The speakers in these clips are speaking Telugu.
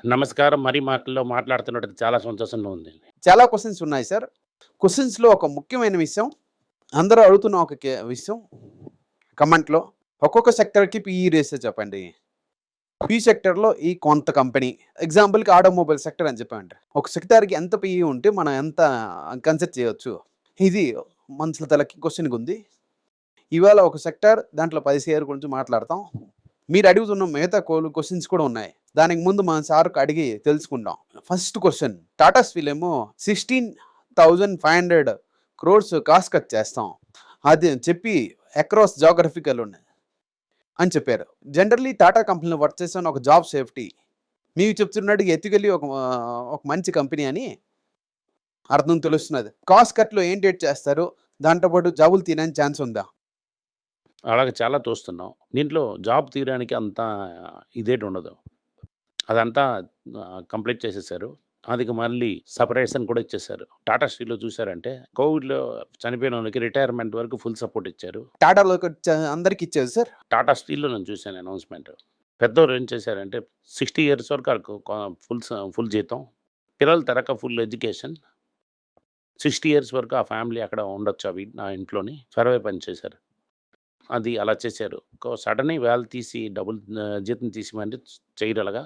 నమస్కారం. మరి మాటల్లో మాట్లాడుతున్నట్టు చాలా సంతోషంగా ఉందండి. చాలా క్వెషన్స్ ఉన్నాయి సార్. క్వెషన్స్‌లో ఒక ముఖ్యమైన విషయం, అందరూ అడుగుతున్న ఒక విషయం కమెంట్‌లో ఒక్కొక్క సెక్టార్‌కి పీఈ రేషియో చెప్పండి. పీ సెక్టార్‌లో ఈ కొంత కంపెనీ ఎగ్జాంపుల్‌కి ఆటోమొబైల్ సెక్టార్ అని చెప్పామండి. ఒక సెక్టార్‌కి ఎంత పీఈ ఉంటే మనం ఎంత కన్సిడర్ చేయొచ్చు. ఇది మనుషుల తలకి క్వెషన్‌గా ఉంది. ఇవాళ ఒక సెక్టార్ దాంట్లో 10 షేర్ గురించి మాట్లాడతాం. మీరు అడుగుతున్న మిగతా క్వెషన్స్ కూడా ఉన్నాయి. దానికి ముందు మన సార్‌కి అడిగి తెలుసుకుందాం. ఫస్ట్ క్వెషన్ టాటా స్టీల్ ఏమో 16,500 క్రోర్స్ కాస్ట్ కట్ చేస్తాం. అది చెప్పి అక్రాస్ జియోగ్రఫికల్ ఉన్నాయి అని చెప్పారు. జనరల్లీ టాటా కంపెనీలో వర్క్ చేసిన ఒక జాబ్ సేఫ్టీ. మీకు చెప్తున్నట్టు ఎథికల్లీ ఒక మంచి కంపెనీ అని అర్థం తెలుస్తున్నది. కాస్ట్ కట్‌లో ఏంటి చేస్తారు? దాంతో పాటు జాబులు తీయడానికి ఛాన్స్ ఉందా? అలాగే చాలా చూస్తున్నాం. దీంట్లో జాబ్ తీయడానికి అంత ఇదేటుండదు. అదంతా కంప్లీట్ చేసేసారు. అది మళ్ళీ సెపరేషన్ కూడా ఇచ్చేసారు. టాటా స్టీల్‌లో చూసారంటే కోవిడ్‌లో చనిపోయినోళ్ళకి రిటైర్మెంట్ వరకు ఫుల్ సపోర్ట్ ఇచ్చారు. టాటాలో అందరికి ఇచ్చారు సార్. టాటా స్టీల్‌లో నేను చూసాను అనౌన్స్‌మెంట్. పెద్దోళ్ళు ఏం చేశారంటే 60 ఇయర్స్ వరకు ఆళ్ళకు ఫుల్ జీతం. పిల్లల తరక ఫుల్ ఎడ్యుకేషన్. 60 ఇయర్స్ వరకు ఆ ఫ్యామిలీ అక్కడ ఉండొచ్చు ఆ ఇంట్లోని సర్వే పని చేశారు. అది అలా చేశారు. సడెన్‌గా వేళ తీసి డబుల్ జీతం తీసిమంటే చేయరు అలాగా.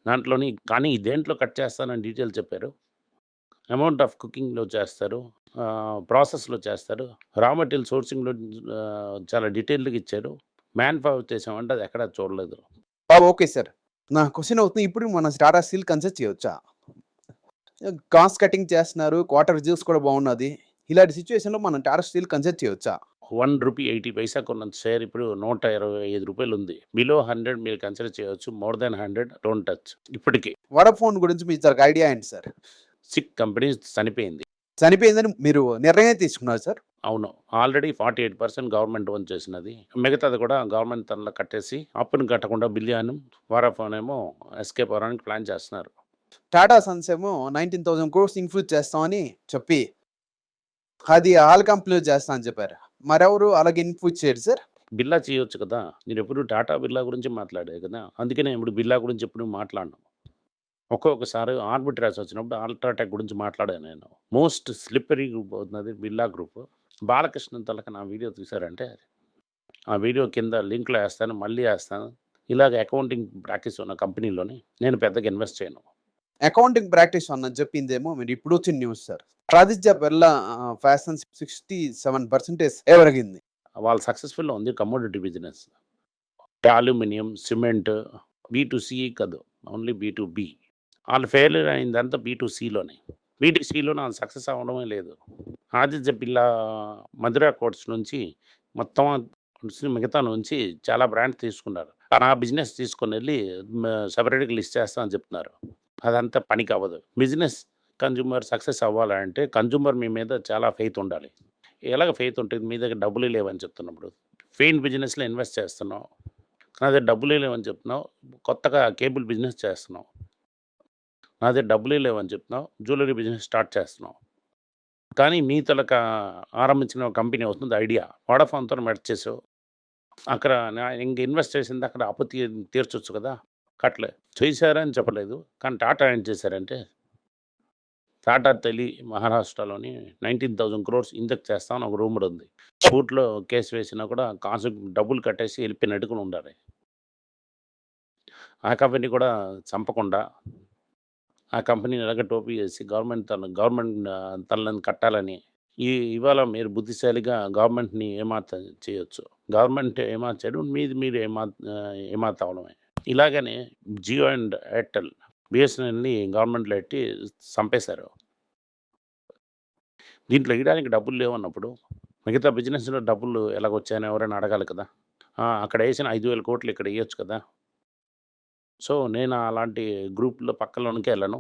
దాంట్లోని కానీ దేంట్లో కట్ చేస్తానని డీటెయిల్ చెప్పారు. అమౌంట్ ఆఫ్ కుకింగ్‌లో చేస్తారు. ప్రాసెస్‌లో చేస్తారు. రా మెటీరియల్ సోర్సింగ్‌లో చాలా డీటెయిల్డ్‌గా ఇచ్చారు. మ్యాన్ పవర్ చేసామంటే అది ఎక్కడా చూడలేదు. Okay sir. నా క్వెషన్ అవుతుంది. ఇప్పుడు మన టాటా స్టీల్ కన్సిడర్ చేయొచ్చా? కాస్ట్ కటింగ్ చేస్తున్నారు. క్వార్టర్ రిజల్ట్స్ కూడా బాగున్నది. ఇలాంటి సిట్యుయేషన్‌లో మనం టాటా స్టీల్ కన్సిడర్ చేయొచ్చా? ₹1.80 కొన్న షేర్ ఇప్పుడు ₹125 ఉంది. బిలో 100 మీరు కన్సిడర్ చేయొచ్చు. More than 100 don't touch. ఇప్పటికి వోడాఫోన్ గురించి మీకు ఐడియా ఏంటి సార్? సిక్ కంపెనీ చనిపోయింది. చనిపోయిందని మీరు నిర్ణయం తీసుకున్నారు సార్? అవును. ఆల్రెడీ 48% గవర్నమెంట్ ఓన్ చేసినది. మిగతాది కూడా గవర్నమెంట్ తనలో కట్టేసి అప్పును కట్టకుండా బిలియన్ వోడాఫోన్ ఏమో ఎస్కేప్ అవ్వడానికి ప్లాన్ చేస్తున్నారు. టాటా సన్స్ ఏమో 19,000 క్రోర్స్ ఇన్ఫ్యూజ్ చేస్తామని చెప్పి అది ఆల్ కంపెనీలో చేస్తా అని చెప్పారు. మరెవరు అలాగే ఇన్ఫ్యూజ్ చేయరు సార్? బిర్లా చేయొచ్చు కదా! నేనెప్పుడు టాటా, బిర్లా గురించి మాట్లాడా కదా! అందుకనే ఇప్పుడు బిర్లా గురించి ఎప్పుడు మాట్లాడను. ఒక్కొక్కసారి ఆర్బిట్రాజ్ వచ్చినప్పుడు అల్ట్రాటెక్ గురించి మాట్లాడాను నేను. మోస్ట్ స్లిప్పరీ గ్రూప్ అవుతున్నది బిర్లా గ్రూప్. బాలకృష్ణన్ తలక నా వీడియో చూసారంటే ఆ వీడియో కింద లింక్‌లో ఏస్తాను. మళ్ళీ ఏస్తాను. ఇలాగ అకౌంటింగ్ ప్రాక్టీస్ ఉన్న కంపెనీలోని నేను పెద్దగా ఇన్వెస్ట్ చేయను. అకౌంటింగ్ ప్రాక్టీస్ అన్నది చెప్పిందేమో మీరు ఇప్పుడు వచ్చిన news sir. Aditya Birla fashions 67% పెరిగింది. వాళ్ళు సక్సెస్‌ఫుల్‌గా ఉంది కమోడిటీ బిజినెస్. అల్యూమినియం, సిమెంట్ బీ2సి కాదు. ఓన్లీ బీ2బీ. ఆళ్ళు ఫెయిల్యూర్ అయిందంతా బీ2సిలోనే. బీ2సిలోనే ఆళ్ళు సక్సెస్ అవ్వడమే లేదు. ఆదిత్య బిర్లా మధుర కోట్స్ నుంచి మొత్తం మిగతా నుంచి చాలా బ్రాండ్స్ తీసుకున్నారు. కానీ ఆ బిజినెస్ తీసుకొనెళ్ళి సెపరేట్‌గా లిస్ట్ చేస్తా అని చెప్తున్నారు. అదంతా పనికవ్వదు. బిజినెస్ కన్జ్యూమర్ సక్సెస్ అవ్వాలంటే కన్జ్యూమర్ మీ మీద చాలా ఫెయిత్ ఉండాలి. ఎలాగ ఫెయిత్ ఉంటుంది? మీ దగ్గర డబ్బులే లేవని చెప్తున్నప్పుడు. ఫెయిన్ బిజినెస్‌లో ఇన్వెస్ట్ చేస్తున్నావు. నా దగ్గర డబ్బులే లేవని చెప్తున్నావు. కొత్తగా కేబుల్ బిజినెస్ చేస్తున్నావు. నా దగ్గర డబ్బులే లేవని చెప్తున్నావు. జ్యువెల్లరీ బిజినెస్ స్టార్ట్ చేస్తున్నావు. కానీ మీ తలక ఆరంభించిన కంపెనీ అవుతుంది ఐడియా. వోడాఫోన్‌తో మెర్జ్ చేసావు. అక్కడ ఇంక ఇన్వెస్ట్ చేసింది అక్కడ అప్పు తీర్చొచ్చు కదా! కట్టలే. చేశారని చెప్పలేదు. కానీ టాటా ఏం చేశారంటే టాటా టెలి మహారాష్ట్రలోని 19,000 క్రోర్స్ ఇంజెక్ట్ చేస్తామని ఒక రూమర్ ఉంది. కోర్ట్‌లో కేస్ వేసినా కూడా డబ్బులు కట్టేసి వెళ్ళిపోయినట్టుగా ఉండాలి. ఆ కంపెనీ కూడా చంపకుండా ఆ కంపెనీని ఎలాగ టోపీ చేసి గవర్నమెంట్ తనని కట్టాలని ఇవాళ మీరు బుద్ధిశాలిగా గవర్నమెంట్‌ని ఏమార్త చేయొచ్చు. గవర్నమెంట్ ఏమార్చాడు. మీది మీరు ఏమార్త అవ్వడమే. ఇలాగనే జియో అండ్ ఎయిర్టెల్, బిఎస్ఎన్ఎల్‌ని గవర్నమెంట్‌లో ఎట్టి చంపేశారు. దీంట్లో ఇయడానికి డబ్బులు లేవన్నప్పుడు మిగతా బిజినెస్‌లో డబ్బులు ఎలాగొచ్చాయని ఎవరైనా అడగాలి కదా! అక్కడ ఏసిన 5,000 కోట్లు ఇక్కడ ఎయొచ్చు కదా! సో, నేను అలాంటి గ్రూప్‌లో పక్కలోనికి ఎళ్ళను.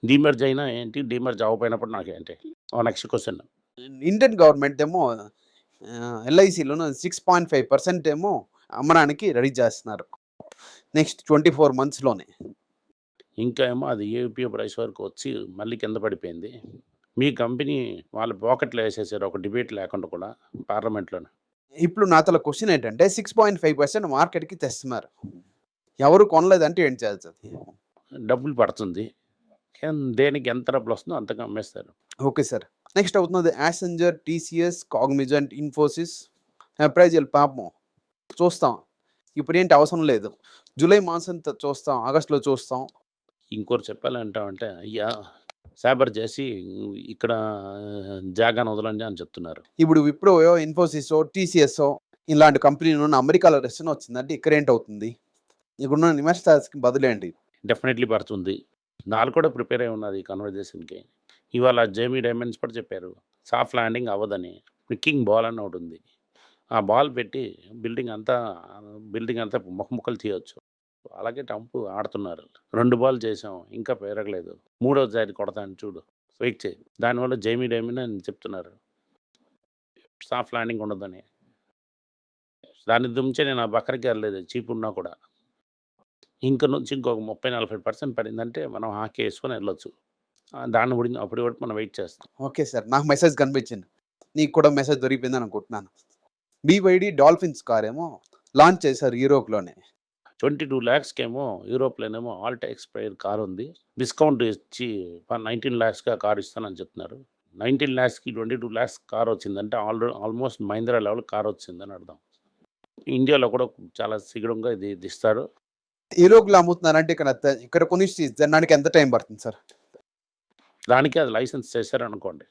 డీమెర్జ్ అయినా ఏంటి? డీమెర్జ్ అవ్వకపోయినప్పుడు నాకేంటి? Next question. ఇండియన్ గవర్నమెంట్ ఏమో ఎల్ఐసిలోను 6.5% ఏమో అమ్మడానికి రెడీ చేస్తున్నారు. నెక్స్ట్ 24 మంత్స్‌లోనే. ఇంకా ఏమో అది ఏపీఓ ప్రైస్ వరకు వచ్చి మళ్ళీ కింద పడిపోయింది. మీ కంపెనీ వాళ్ళ పాకెట్‌లో ఏసేసారు ఒక డిబేట్ లేకుండా కూడా పార్లమెంట్‌లోనే. ఇప్పుడు నాతల క్వెషన్ ఏంటంటే 6.5% మార్కెట్‌కి తెస్తున్నారు. ఎవరు కొనలేదంటే ఏం చేయాలి సార్? డబ్బులు పడుతుంది. దేనికి ఎంత డబ్బులొస్తుందో అంతకు అమ్మేస్తారు. Okay sir. నెక్స్ట్ అవుతున్నది యాసెంజర్, టీసీఎస్, కాగ్నిజెంట్, ఇన్ఫోసిస్, అప్రైజల్ పాపం చూస్తాం. ఇప్పుడేంటి అవసరం లేదు. జూలై మాసం చూస్తాం, ఆగస్ట్‌లో చూస్తాం. ఇంకోటి చెప్పాలంటావంటే అయ్యా! సైబర్ చేసి ఇక్కడ జాగాను వదలండి అని చెప్తున్నారు. ఇప్పుడు విప్రోయో, ఇన్ఫోసిసో, టీసీఎస్సో ఇలాంటి కంపెనీలున్న అమెరికాలో రెసెషన్ వచ్చిందంటే ఇక్కడేంటవుతుంది? ఇక్కడున్న ఇన్వెస్టర్స్‌కి బదులేంటి? డెఫినెట్‌లీ పడుతుంది. నాది కూడా ప్రిపేర్ అయి ఉన్నది ఈ కన్వర్జేషన్‌కి. ఇవాళ జేమీ డైమండ్స్ కూడా చెప్పారు. సాఫ్ట్ ల్యాండింగ్ అవ్వదని. కింగ్ బాల్ అని ఒకటుంది. ఆ బాల్ పెట్టి బిల్డింగ్ అంతా ముక్కలు తీయొచ్చు. అలాగే ట్రంప్ ఆడుతున్నారు. 2 బాల్ చేసాం. ఇంకా పెరగలేదు. మూడోసారి కొడతాను చూడు. వెయిట్ చెయి. దానివల్ల జేమీ డైమండ్ అని చెప్తున్నారు. సాఫ్ట్ ల్యాండింగ్ ఉండదని. దాన్ని దుంచే నేను ఆ బక్కరికి వెళ్ళలేదు చీప్ ఉన్నా కూడా. ఇంక నుంచి ఇంకొక 30-40% పడిందంటే మనం హాకీ యేసుకొని వెళ్ళొచ్చు. దాన్ని అప్పటి వరకు మనం వెయిట్ చేస్తాం. Okay sir. నాకు మెసేజ్ కనిపించింది. నీకు కూడా మెసేజ్ దొరికిపోయిందని అనుకుంటున్నాను. BYD డాల్ఫిన్స్ కారేమో లాంచ్ చేశారు యూరోప్‌లోనే. 22 లాక్స్‌కేమో యూరోప్‌లోనేమో ఆల్టో ఎక్స్‌పైర్ కార్ ఉంది. డిస్కౌంట్ ఇచ్చి 19 లాక్స్‌కి ఆ కార్ ఇస్తానని చెప్తున్నారు. 19 లాక్స్‌కి 22 లాక్స్ కార్ వచ్చిందంటే ఆల్మోస్ట్ మహీంద్రా లెవెల్ కార్ వచ్చిందని అర్థం. ఇండియాలో కూడా చాలా శీఘ్రంగా ఇది ఇస్తారు. యూరోప్‌లో అమ్ముతున్నారంటే ఇక్కడ కొనిచ్చి తినడానికి ఎంత టైం పడుతుంది సార్? దానికి అది లైసెన్స్ చేశారనుకోండి.